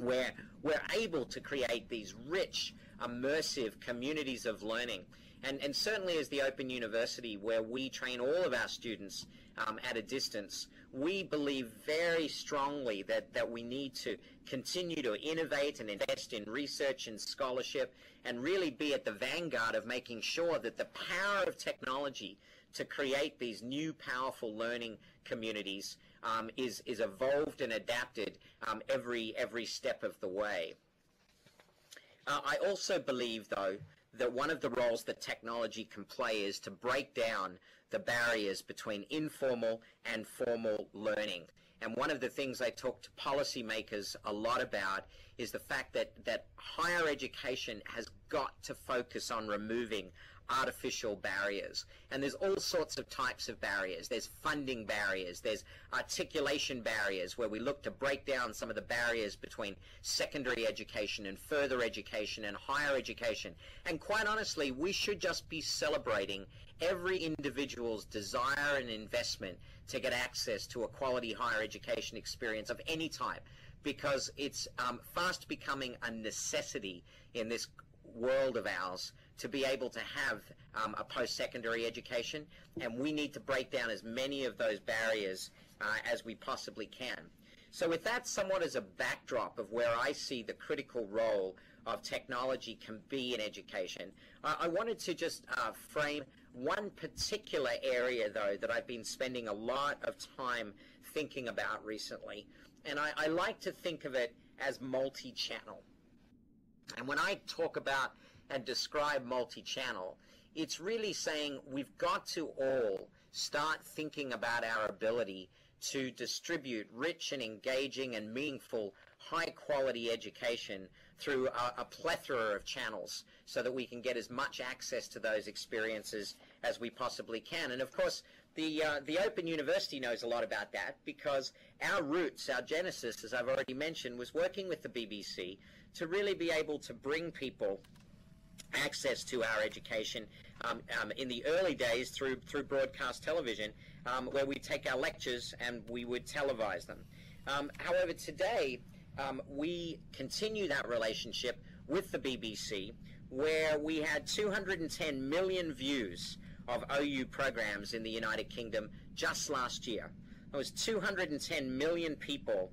where we're able to create these rich, immersive communities of learning. And certainly as the Open University, where we train all of our students at a distance, we believe very strongly that we need to continue to innovate and invest in research and scholarship and really be at the vanguard of making sure that the power of technology to create these new powerful learning communities is evolved and adapted every step of the way. I also believe, though, that one of the roles that technology can play is to break down the barriers between informal and formal learning. And one of the things I talk to policymakers a lot about is the fact that higher education has got to focus on removing artificial barriers. And there's all sorts of types of barriers. There's funding barriers, there's articulation barriers, where we look to break down some of the barriers between secondary education and further education and higher education. And quite honestly, we should just be celebrating every individual's desire and investment to get access to a quality higher education experience of any type, because it's fast becoming a necessity in this world of ours to be able to have a post-secondary education, and we need to break down as many of those barriers as we possibly can. So with that somewhat as a backdrop of where I see the critical role of technology can be in education, I wanted to just frame one particular area, though, that I've been spending a lot of time thinking about recently, and I like to think of it as multi-channel. And when I talk about and describe multi-channel, it's really saying we've got to all start thinking about our ability to distribute rich and engaging and meaningful high-quality education through a plethora of channels so that we can get as much access to those experiences as we possibly can. And of course, the Open University knows a lot about that, because our roots, our genesis, as I've already mentioned, was working with the BBC to really be able to bring people access to our education in the early days through broadcast television, where we take our lectures and we would televise them. However, today we continue that relationship with the BBC, where we had 210 million views of OU programs in the United Kingdom just last year. It was 210 million people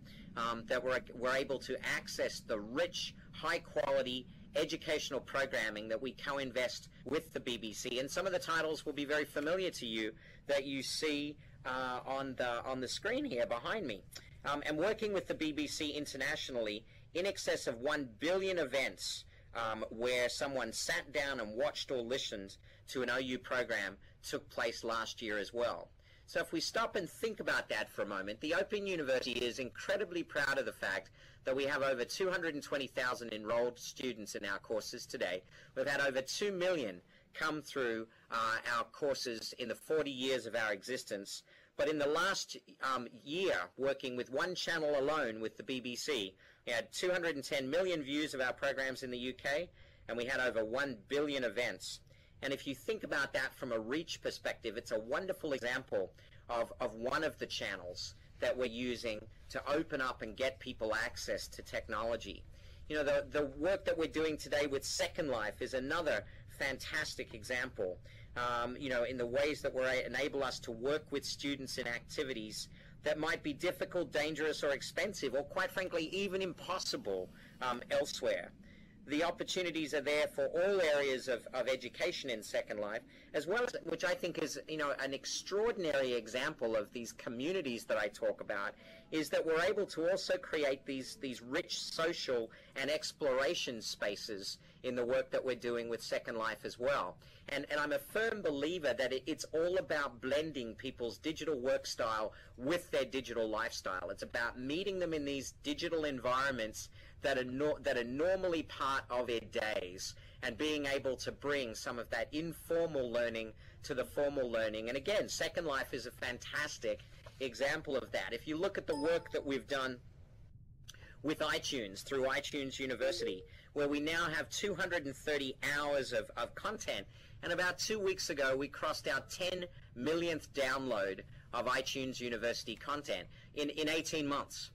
that were able to access the rich, high-quality educational programming that we co-invest with the BBC, and some of the titles will be very familiar to you that you see on the screen here behind me. And working with the BBC internationally, in excess of 1 billion events where someone sat down and watched or listened to an OU program took place last year as well. So if we stop and think about that for a moment, the Open University is incredibly proud of the fact that we have over 220,000 enrolled students in our courses today. We've had over 2 million come through our courses in the 40 years of our existence. But in the last year, working with one channel alone with the BBC, we had 210 million views of our programs in the UK, and we had over 1 billion events. And if you think about that from a reach perspective, it's a wonderful example of one of the channels that we're using to open up and get people access to technology. You know, the work that we're doing today with Second Life is another fantastic example, you know, in the ways that enable us to work with students in activities that might be difficult, dangerous, or expensive, or quite frankly, even impossible elsewhere. The opportunities are there for all areas of education in Second Life, as well as, which I think is, you know, an extraordinary example of these communities that I talk about, is that we're able to also create these rich social and exploration spaces in the work that we're doing with Second Life as well. And I'm a firm believer that it's all about blending people's digital work style with their digital lifestyle. It's about meeting them in these digital environments that are normally part of their days, and being able to bring some of that informal learning to the formal learning. And again, Second Life is a fantastic example of that. If you look at the work that we've done with iTunes, through iTunes University, where we now have 230 hours of content, and about 2 weeks ago we crossed our 10 millionth download of iTunes University content in 18 months.